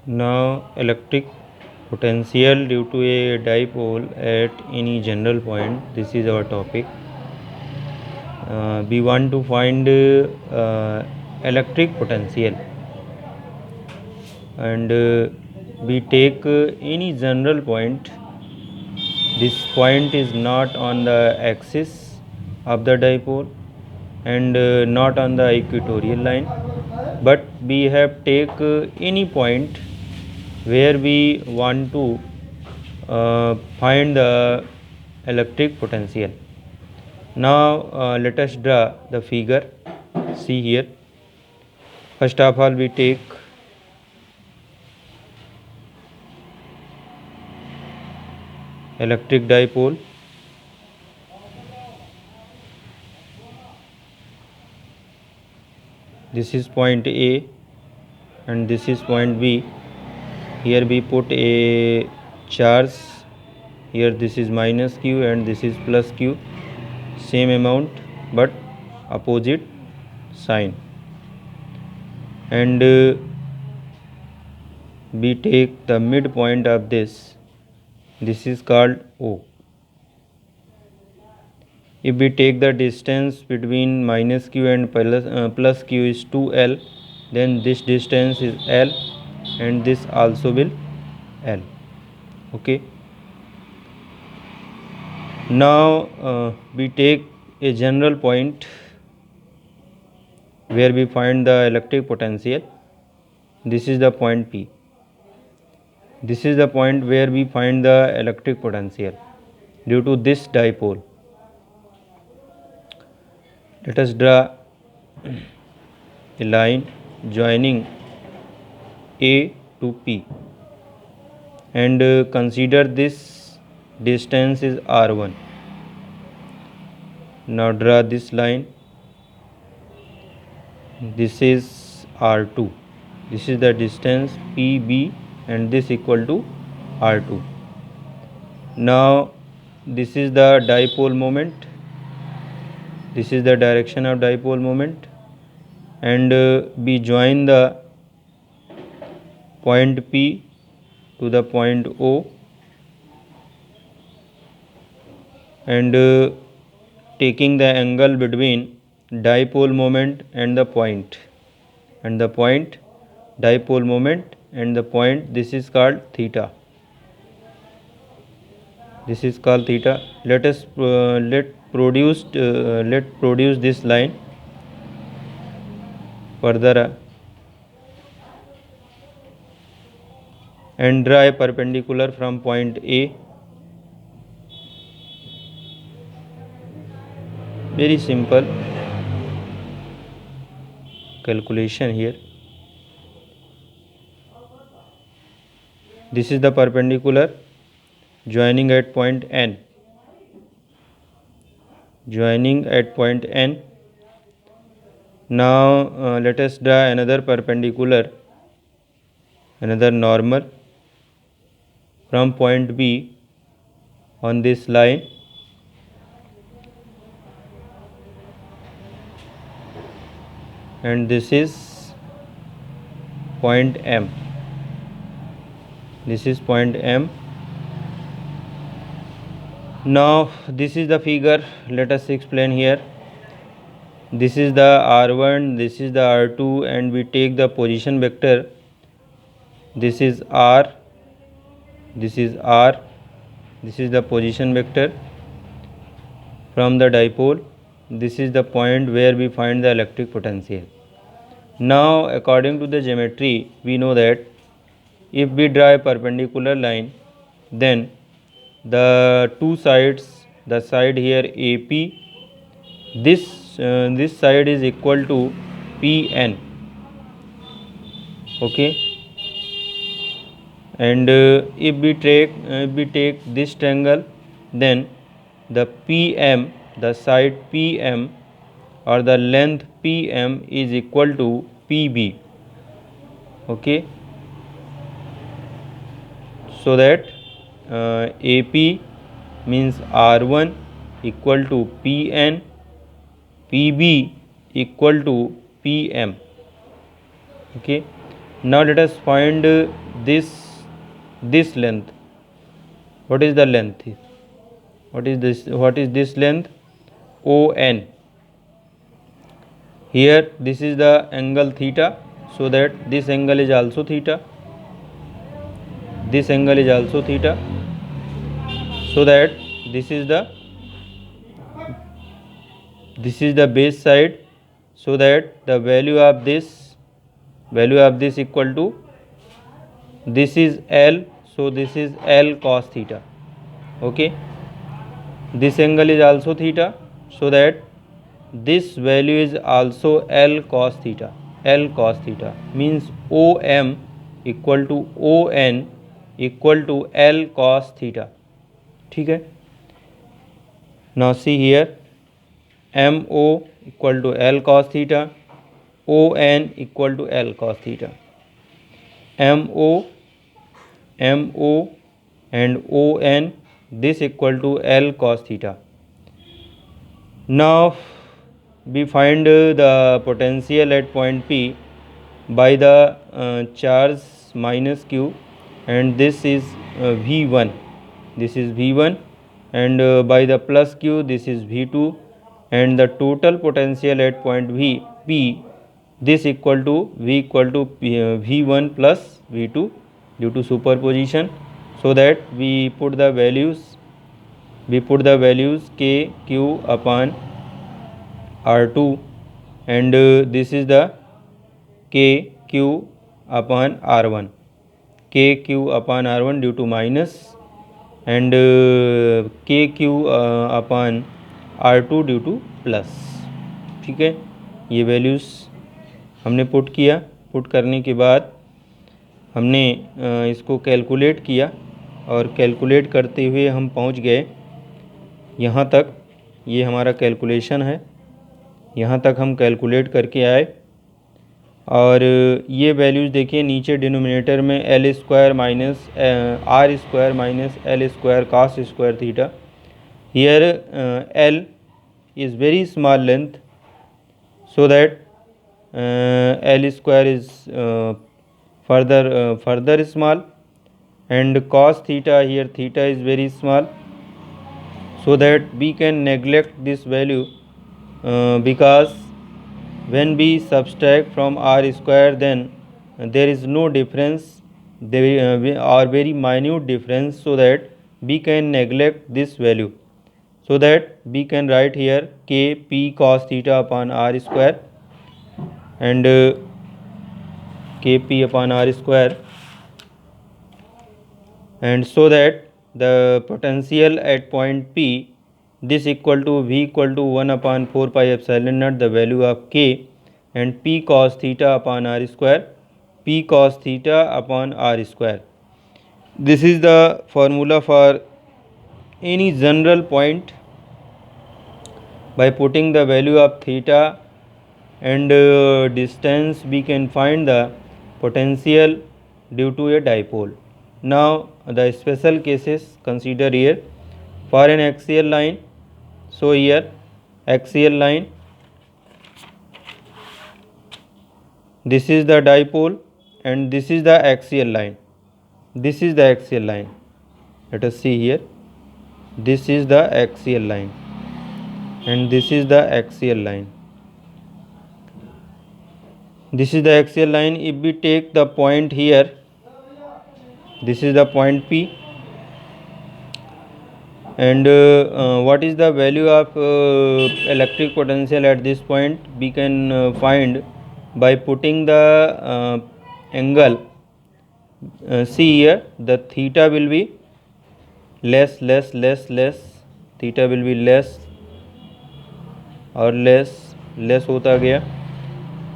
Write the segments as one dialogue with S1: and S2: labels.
S1: Now electric potential due to a dipole at any general point. This is our topic. We want to find electric potential, and we take any general point. This point is not on the axis of the dipole and not on the equatorial line, but we have take any point where we want to find the electric potential. Now let us draw the figure. See here. First of all, we take electric dipole. This is point A and this is point B. Here we put a charge. Here this is minus q and this is plus q. Same amount but opposite sign. And we take the midpoint of this. This is called O. If we take the distance between minus q and plus q is 2L, then this distance is L and this also will L. Okay. Now we take a general point where we find the electric potential. This is the point P. This is the point where we find the electric potential due to this dipole. Let us draw a line joining A to P and consider this distance is R1. Now draw this line. This is R2. This is the distance PB and this equal to R2. Now this is the dipole moment. This is the direction of dipole moment, and we join the point P to the point O, and taking the angle between dipole moment and the point dipole moment and the point, this is called theta. This is called theta. Let us produce this line further and draw a perpendicular from point A. Very simple calculation here. This is the perpendicular joining at point N. Now let us draw another perpendicular, another normal from point B on this line, and this is point M. This is point M. Now this is the figure. Let us explain here. This is the R1, this is the R2, and we take the position vector. This is R, this is R, this is the position vector from the dipole. This is the point where we find the electric potential. Now according to the geometry, we know that if we draw a perpendicular line, then the two sides, the side here AP, this side is equal to PN. Okay, and if we take this triangle, then the PM, the side PM or the length PM is equal to PB. Okay, so that AP means R1 equal to PN, PB equal to PM. Okay, now let us find this length. What is the length? What is this length? ON. Here this is the angle theta, so that this angle is also theta. This angle is also theta, so that this is the base side, so that the value of this equal to, this is L, so this is L cos theta. Okay, this angle is also theta, so that this value is also L cos theta. L cos theta means OM equal to ON equal to L cos theta. ठीक है. Now see here, MO equal to L cos theta, ON equal to L cos theta. MO and ON, this equal to L cos theta. Now we find the potential at point P by the charge minus Q, and this is V1. This is V1, and by the plus Q, this is V2, and the total potential at point P, this equal to V1 plus V2 due to superposition, so that we put the values K, Q upon R2, and this is the K, Q upon R1. K, Q upon R1 due to minus, and K, Q upon R2 due two plus. ठीक है, ये values हमने put किया. Put करने के बाद हमने इसको कैलकुलेट किया, और कैलकुलेट करते हुए हम पहुंच गए यहाँ तक. ये हमारा कैलकुलेशन है, यहाँ तक हम कैलकुलेट करके आए. और ये वैल्यूज़ देखिए नीचे डिनोमिनेटर में L square minus R square minus L square cos square theta. Here L is very small length, so that L square is further small, and cos theta, here theta is very small, so that we can neglect this value, because when we subtract from R square, then there is no difference, there are very minute difference, so that we can neglect this value, so that we can write here K P cos theta upon R square, and K P upon R square, and so that the potential at point P, this equal to V equal to 1 upon 4 pi epsilon naught, the value of K, and P cos theta upon R square, P cos theta upon R square. This is the formula for any general point. By putting the value of theta and distance, we can find the potential due to a dipole. Now the special cases consider here. For an axial line, so here axial line, this is the dipole, and this is the axial line. This is the axial line. Let us see here. This is the axial line, and this is the axial line. This is the axial line. If we take the point here, this is the point P, and what is the value of electric potential at this point, we can find by putting the angle. See here, the theta will be less, theta will be less और less होता गया,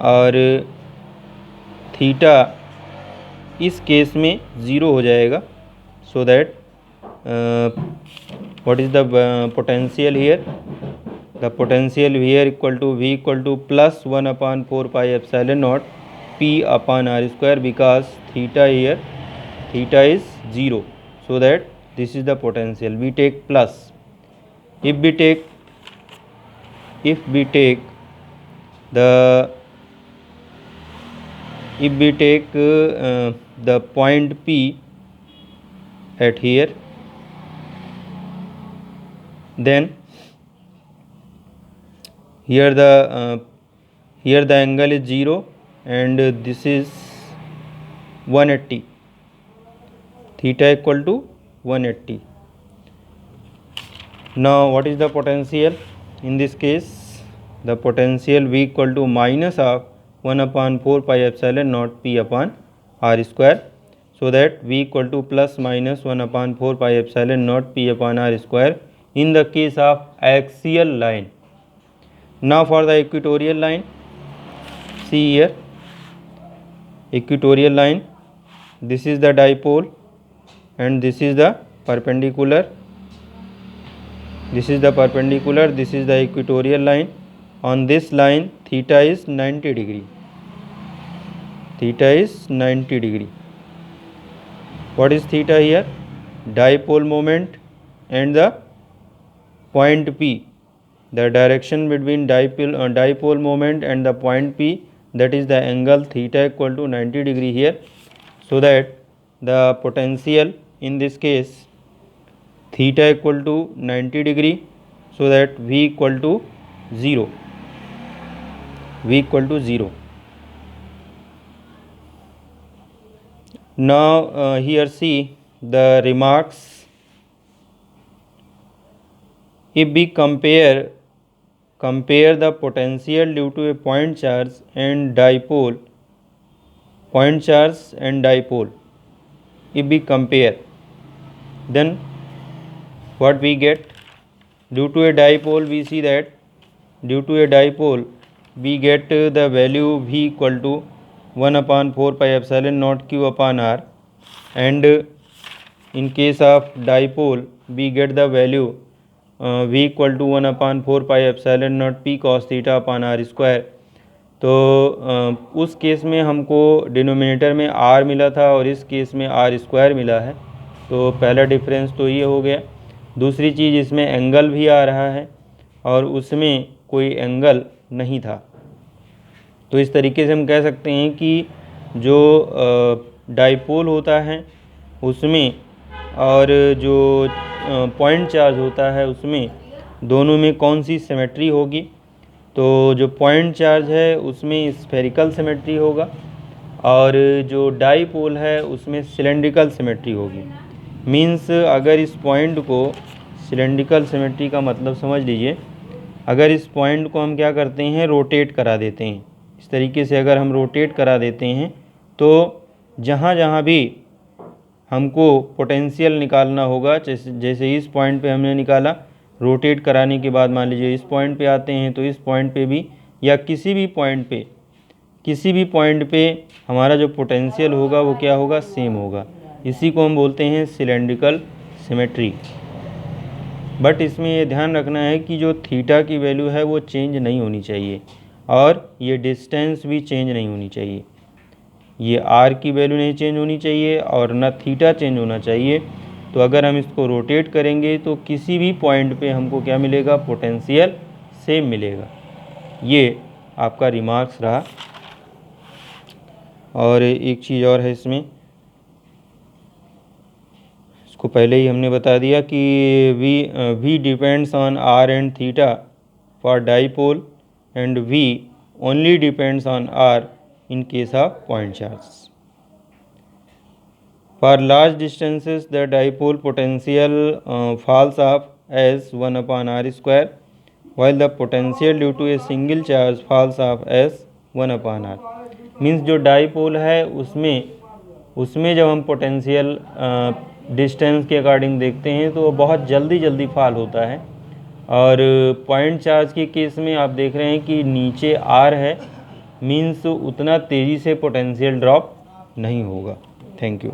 S1: और theta इस case में zero हो जाएगा. So that what is the potential here? The potential here equal to V equal to plus 1 upon 4 pi epsilon naught P upon R square, because theta here, theta is 0. So that this is the potential. We take plus. If we take the if we take the point P at here, then here the angle is 0 and this is 180, theta equal to 180. Now what is the potential? In this case the potential V equal to minus of 1 upon 4 pi epsilon naught P upon R square, so that V equal to plus minus 1 upon 4 pi epsilon naught P upon R square in the case of axial line. Now for the equatorial line, see here, equatorial line, this is the dipole and this is the perpendicular, this is the perpendicular, this is the equatorial line. On this line theta is 90 degree, theta is 90 degree. What is theta here? Dipole moment and the point P, the direction between dipole moment and the point P, that is the angle theta equal to 90 degree here, so that the potential in this case theta equal to 90 degree, so that V equal to 0, V equal to 0. Now here see the remarks. If we compare the potential due to a point charge and dipole, point charge and dipole, if we compare, then what we get? Due to a dipole, we see that due to a dipole we get the value V equal to 1 upon 4 pi epsilon naught Q upon R, and in case of dipole we get the value V equal to 1 upon 4 pi epsilon naught P cos theta upon R square. तो उस case में हमको denominator में R मिला था और इस case में R स्क्वायर मिला है, तो पहला डिफरेंस तो ये हो गया। दूसरी चीज़, इसमें एंगल भी आ रहा है और उसमें कोई एंगल नहीं था। तो इस तरीके से हम कह सकते हैं कि जो डाइपोल होता है उसमें और जो पॉइंट चार्ज होता है उसमें, दोनों में कौन सी सिमेट्री होगी? तो जो पॉइंट चार्ज है उसमें स्फेरिकल सिमेट्री होगा और जो डाइपोल है उसमें सिलेंड्रिकल सिमेट्री होगी। मीन्स अगर इस पॉइंट को, सिलेंड्रिकल सिमेट्री का मतलब समझ लीजिए, अगर इस पॉइंट को हम क्या करते हैं, रोटेट करा देते हैं। इस तरीके से अगर हम रोटेट करा देते हैं तो जहाँ जहाँ भी हमको पोटेंशियल निकालना होगा, जैसे इस पॉइंट पे हमने निकाला, रोटेट कराने के बाद मान लीजिए इस पॉइंट पे आते हैं तो इस पॉइंट पे भी या किसी भी पॉइंट पे हमारा जो पोटेंशियल होगा वो क्या होगा, सेम होगा। इसी को हम बोलते हैं सिलेंड्रिकल सिमेट्री। बट इसमें ये ध्यान रखना है कि जो थीटा की वैल्यू है वो चेंज नहीं होनी चाहिए और ये डिस्टेंस भी चेंज नहीं होनी चाहिए। ये आर की वैल्यू नहीं चेंज होनी चाहिए और ना थीटा चेंज होना चाहिए। तो अगर हम इसको रोटेट करेंगे तो किसी भी पॉइंट पे हमको क्या मिलेगा, पोटेंशियल सेम मिलेगा। ये आपका रिमार्क्स रहा। और एक चीज़ और है इसमें, इसको पहले ही हमने बता दिया कि V depends on R and theta for dipole and V only depends on R in case of point charge. For large distances the dipole potential falls off as 1 upon R square, while the potential due to a single charge falls off as 1 upon R. Means जो dipole है उसमें जब हम potential distance के according देखते हैं तो बहुत जल्दी फॉल होता है, और पॉइंट चार्ज के केस में आप देख रहे हैं कि नीचे R है, मीन्स उतना तेज़ी से पोटेंशियल ड्रॉप नहीं होगा। Thank you.